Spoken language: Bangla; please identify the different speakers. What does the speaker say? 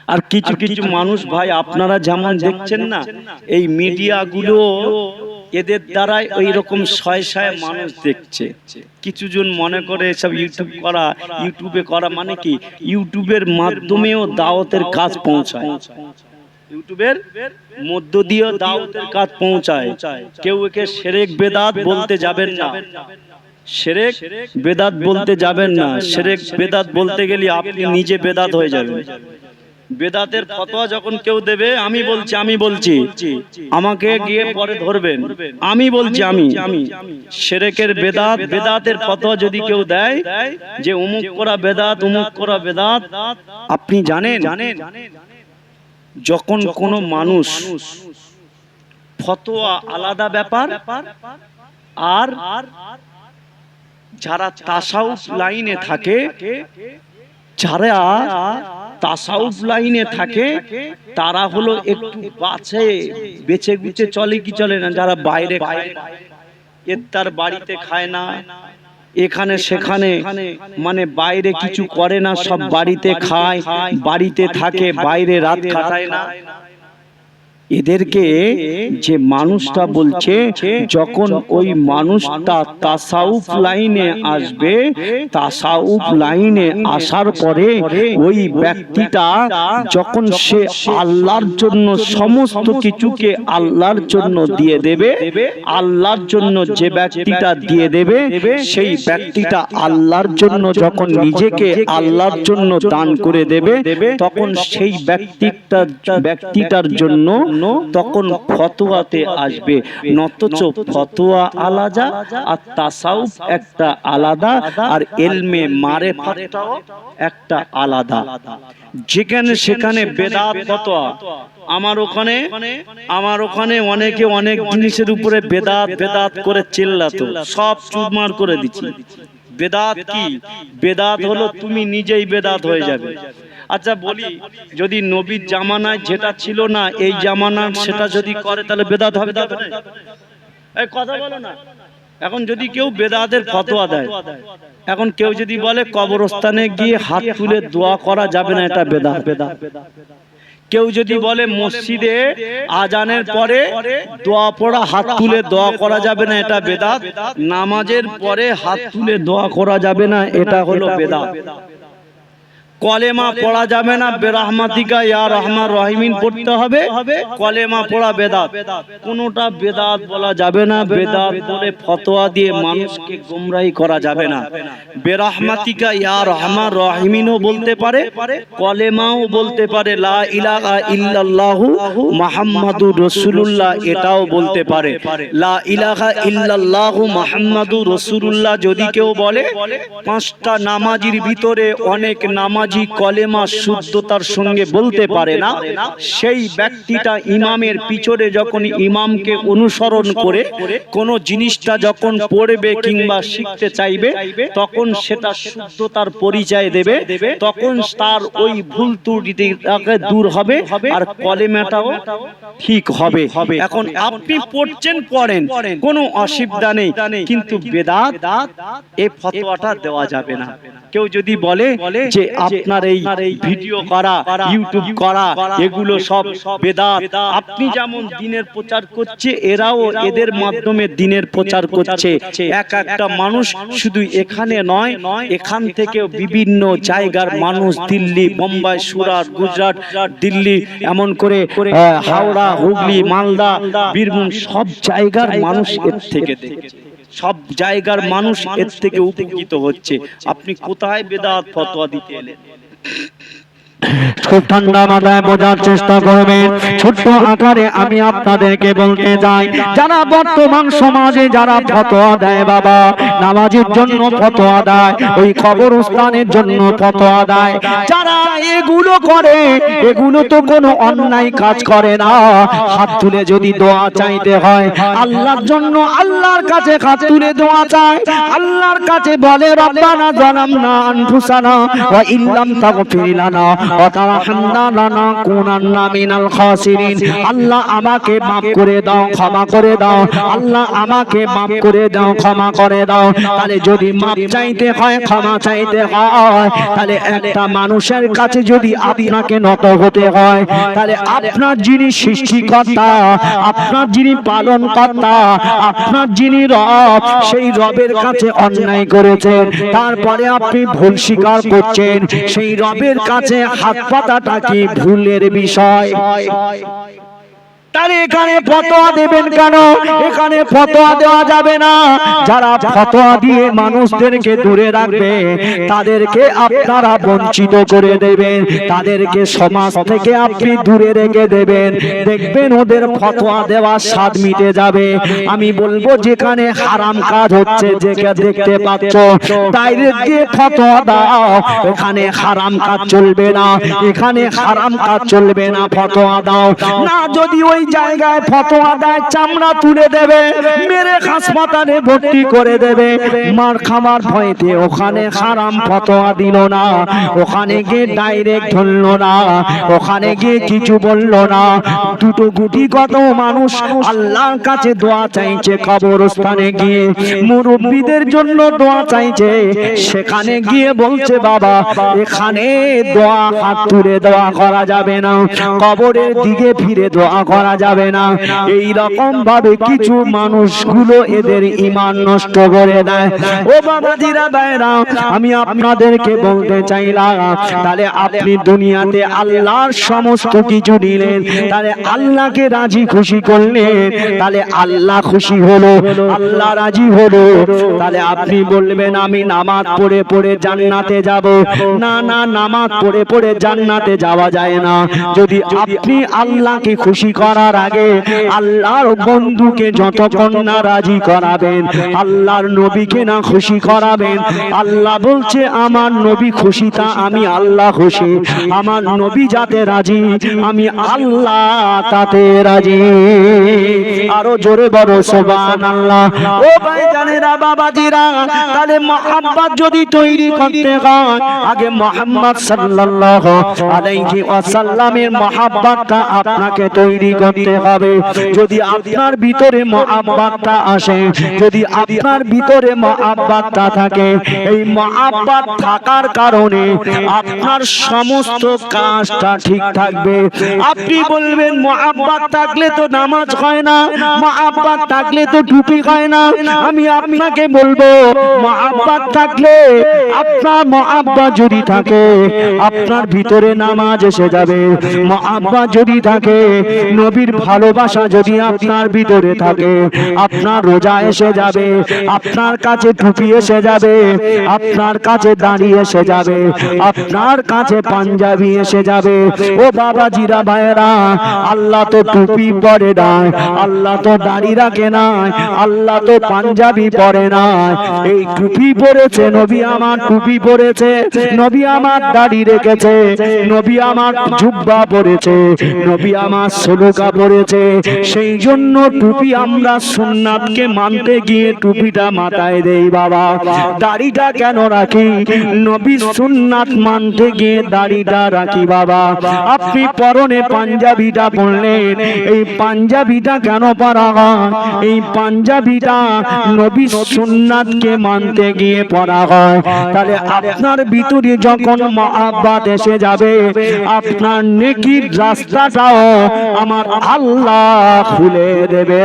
Speaker 1: আর কিছু কিছু মানুষ ভাই আপনারা যেমন দেখছেন না, এই মিডিয়াগুলো এদের দ্বারাই ওই রকম শয়ে শয়ে মানুষ দেখছে। কিছু জন মনে করে সব ইউটিউবে করা মানে কি, ইউটিউবের মাধ্যমেও দাওয়াতের কাজ পৌঁছায়, ইউটিউবের মধ্য দিয়েও দাওয়াতের কাজ পৌঁছায়। কেউ একে শিরক বেদাত বলতে যাবেন না, শিরক বেদাত বলতে যাবেন না। শিরক বেদাত বলতে গেলে আপনি নিজে বেদাত হয়ে যাবেন। বেদাতের ফতোয়া যখন কেউ দেবে, আমি বলছি আমাকে গিয়ে পরে ধরবেন, আমি বলছি আমি শিরকের বেদাতের ফতোয়া যদি কেউ দেয় যে অমুক করা বেদাত, অমুক করা বেদাত, আপনি জানেন যখন কোন মানুষ ফতোয়া আলাদা ব্যাপার, আর যারা তাসাউফ লাইনে থাকে, যারা তাসাউফ লাইনে থাকে তারা হলো একটু বেঁচে গুছে চলে কি চলে না। যারা বাইরে খায়, তার বাড়িতে খায় না, এখানে সেখানে মানে বাইরে কিছু করে না, সব বাড়িতে খায়, বাড়িতে থাকে, বাইরে রাত কাটায় না। এদেরকে যে মানুষটা বলছে, যখন ওই মানুষটা তাসাউফ লাইনে আসবে, তাসাউফ লাইনে আসার পরে ওই ব্যক্তিটা যখন সে আল্লাহর জন্য সমস্ত কিছুকে আল্লাহর জন্য দিয়ে দেবে, আল্লাহর জন্য যে ব্যক্তিটা দিয়ে দেবে, সেই ব্যক্তিটা আল্লাহর জন্য যখন নিজেকে আল্লাহর জন্য দান করে দেবে, তখন সেই ব্যক্তিটার জন্য তখন ফতোয়াতে আসবে। নতচ ফতোয়া আলাদা আর তাসাউফ একটা আলাদা, আর ইলমে মারিফাতটাও একটা আলাদা। যেখানে সেখানে বেদাত ফতোয়া, আমার ওখানে অনেকে অনেক জিনিসের উপরে বেদাত বেদাত করে চিল্লাতো, সব চুরমার করে দিচ্ছি। বেদাত কি? বেদাত হলো তুমি নিজেই বেদাত হয়ে যাবে। আচ্ছা বলি, যদি নবীর জামানায় যেটা ছিল না এই জামানার সেটা যদি করে তাহলে বেদাত হবে না? এই কথা বলো না। এখন যদি কেউ বেদাতের ফতোয়া দেয়, এখন কেউ যদি বলে কবরস্থানে গিয়ে হাত তুলে দোয়া করা যাবে না, এটা বেদাত। কেউ যদি বলে মসজিদে আজানের পরে দোয়া পড়া, হাত তুলে দোয়া করা যাবে না, এটা বেদাত। নামাজের পরে হাত তুলে দোয়া করা যাবে না, এটা হলো বেদাত। কলেমা পড়া যাবে না, বেরহমাতিকা ইয়া রহমান রহিমিন পড়তে হবে, কলেমা পড়া বেদাত। কোনটা বেদাত বলা যাবে না। বেদাত বলে ফতোয়া দিয়ে মানুষকে গোমরাহি করা যাবে না। বেরহমাতিকা ইয়া রহমান রহিমিনও বলতে পারে, কলেমাও বলতে পারে, লা ইলাহা ইল্লাল্লাহু মুহাম্মাদুর রাসূলুল্লাহ এটাও বলতে পারে। লা ইলাহা ইল্লাল্লাহু মুহাম্মাদুর রাসূলুল্লাহ যদি কেউ বলে, পাঁচটা নামাজের ভিতরে অনেক নামাজ কলেমা শুদ্ধতার সঙ্গে বলতে পারে না, সেই ব্যক্তিটা ইমামের পিছনে যখন ইমামকে অনুসরণ করে কোন জিনিসটা যখন পড়বে কিংবা শিখতে চাইবে, তখন সেটা শুদ্ধতার পরিচয় দেবে, তখন তার ওই ভুল ত্রুটিটাকে দূর হবে আর কলেমাটাও ঠিক হবে। এখন আপনি পড়েন, কোনো অসুবিধা নেই, কিন্তু বেদাত এই ফতোয়াটা দেওয়া যাবে না। কেউ যদি বলে যে আপনার এই ভিডিও করা, ইউটিউব করা, এগুলো সব বেদাত, আপনি যেমন দ্বীনের প্রচার করছে, এরাও এদের মাধ্যমে দ্বীনের প্রচার করছে। একটা মানুষ শুধু এখানে নয়, এখান থেকে বিভিন্ন জায়গার মানুষ, দিল্লি, বোম্বাই, সুরাট, গুজরাট, দিল্লি, এমন করে হাওড়া, হুগলি, মালদা, বীরভূম, সব জায়গার মানুষ এর থেকে দেখছে, সব জায়গার মানুষ এর থেকে উপকৃত হচ্ছে। আপনি কোথায় বেদাত ফতোয়া দিতে এলেন?
Speaker 2: খুব ঠান্ডা মাথায় বোঝার চেষ্টা করবেন। ছোট্ট আকারে আমি আপনাদেরকে বলতে যাই, যারা বর্তমান সমাজে যারা ফতোয়া দেয়, বাবা নামাজের জন্য ফতোয়া দেয়, ওই কবরস্থানের জন্য ফতোয়া দেয়, যারা এগুলো করে, এগুলো তো কোনো অন্যায় কাজ করে না। হাত তুলে যদি দোয়া চাইতে হয় আল্লাহর জন্য, আল্লাহর কাছে হাত তুলে দোয়া চায়, আল্লাহর কাছে বলে রব্বানা যালামনা আনফুসানা ওয়া ইল্লাম তাগফির লানা ওয়া তারহামনা লানাকুনান্না মিনাল খাসিরিন। আল্লাহ আমাকে মাফ করে দাও, ক্ষমা করে দাও, আল্লাহ আমাকে মাফ করে দাও, ক্ষমা করে দাও। তাহলে যদি মাপ চাইতে হয়, ক্ষমা চাইতে হয়, তাহলে একটা মানুষের কাছে যদি আপনাকে নত হতে হয়, তাহলে আপনার যিনি সৃষ্টিকর্তা, আপনার যিনি পালন কর্তা, আপনার যিনি রব, সেই রবের কাছে অন্যায় করেছেন, তারপরে আপনি ভুল স্বীকার করছেন, সেই রবের কাছে হাত পাতাটা কি ভুলের বিষয়? তাহলে এখানে ফতোয়া দেবেন কেন? এখানে ফতোয়া দেওয়া যাবে না। যারা ফতোয়া দিয়ে মানুষদেরকে দূরে রাখবে, তাদেরকে আপনারা বঞ্চিত করে দেবেন, তাদেরকে সমাজ থেকে আপনি দূরে রেখে দেবেন। দেখবেন ওদের ফতোয়া দেওয়ার স্বাদ মিটে যাবে। আমি বলবো যেখানে হারাম কাজ হচ্ছে, যেখানে দেখতে পাচ্ছ, ডাইরেক্ট দিয়ে ফতোয়া দাও, এখানে হারাম কাজ চলবে না, এখানে হারাম কাজ চলবে না, ফতোয়া দাও না। যদি ওই জায়গায় ফতোয়া দেয়, চামড়া তুলে দেবে, মেরে হাসপাতালে ভর্তি করে দেবে, মার খামার ভয়তে ওখানে হারাম ফতোয়া দিল না, ওখানে গিয়ে ডাইরেক্ট ধরলো না, ওখানে গিয়ে কিছু বললো না। দুটো গুটি কত মানুষ আল্লাহর কাছে দোয়া চাইছে, কবরস্থানে গিয়ে মুরব্বীদের জন্য দোয়া চাইছে, সেখানে গিয়ে বলছে বাবা এখানে দোয়া হাত তুলে দোয়া করা যাবে না, কবরের দিকে ফিরে দোয়া করা যাবে না। এই রকম ভাবে কিছু মানুষগুলো এদের ঈমান নষ্ট করে দেয়। ও বাবাজিরা ভাইরা, আমি আপনাদেরকে বলতে চাইলাম, তাহলে আপনি দুনিয়াতে আল্লাহর সমস্ত কিছু দিলেন, তাহলে আল্লাহকে রাজি খুশি করলেন, তাহলে আল্লাহ খুশি হলো, আল্লাহ রাজি হলো, তাহলে আপনি বলবেন আমি নামাজ পড়ে পড়ে জান্নাতে যাব। না না, নামাজ পড়ে পড়ে জান্নাতে যাওয়া যায় না। যদি আপনি আল্লাহকে খুশি করার আগে আল্লাহর বন্ধুকে যতক্ষণ না রাজি করাবেন, আল্লাহর নবীকে না খুশি করাবেন, আল্লাহ বলছে আমার নবী খুশি, তা আমি আল্লাহ খুশি, আমার নবী যাতে রাজি, আমি আল্লাহ তাতে রাজি। আরো জোরে বড় সুবহানাল্লাহ। ও ভাইজানেরা, বাবাজিরা, তাহলে মুহাব্বত যদি তৈরি করতে হয়, আগে মুহাম্মদ সাল্লাল্লাহু আলাইহি ওয়াসাল্লামের মুহাব্বতটা আপনাকে তৈরি করতে হবে। যদি আপনার ভিতরে মুহাব্বতটা আসে, যদি আপনার ভিতরে মুহাব্বতটা থাকে, এই মুহাব্বত থাকার কারণে আপনার সমস্ত কাজটা ঠিক থাকবে। আপনি বলবেন মুহাব্বত থাকলে তো নামাজ হয় না, মুহাব্বত থাকলে তো টুপি হয় না। আমি আপনাকে বলবো মুহাব্বত থাকলে, আপনার মুহাব্বত যদি থাকে, আপনার ভিতরে নামাজ এসে যাবে। মুহাব্বত যদি থাকে, নবীর ভালোবাসা যদি আপনার ভিতরে থাকে, আপনার রোজা এসে যাবে, আপনার কাছে টুপি এসে যাবে, আপনার কাছে দাড়ি এসে যাবে, আপনার কাছে পাঞ্জাবি এসে যাবে। ও বাবাজিরা ভাইরা, আল্লাহ তো টুপি পরে না, আল্লাহ তো দাড়ি রাখে না, আল্লাহ তো পাঞ্জাবি পরে না। এই টুপি পরেছে নবী আমার, টুপি পরেছে নবী আমার, দাড়ি রেখেছে নবী আমার, জুব্বা পরেছে নবী আমার, সলুকা পরেছে। সেই জন্য টুপি আমরা সুন্নাতকে মানতে গিয়ে টুপিটা মাথায় দেই বাবা। দাড়িটা কেন রাখি? নবী সুন্নাত মানতে গিয়ে দাড়িটা রাখি বাবা। আপনি পরনে পাঞ্জাবিটা পরলেন, এই পাঞ্জাবিটা কেন পরা হয়? এই পাঞ্জাবিটা নবী সুন্নাতকে মানতে গিয়ে পরা হয়। তাহলে আপনার ভিতরে যখন মুহাব্বত এসে যাবে, আপনার নেকির রাস্তাটাও আমার আল্লাহ খুলে দেবে।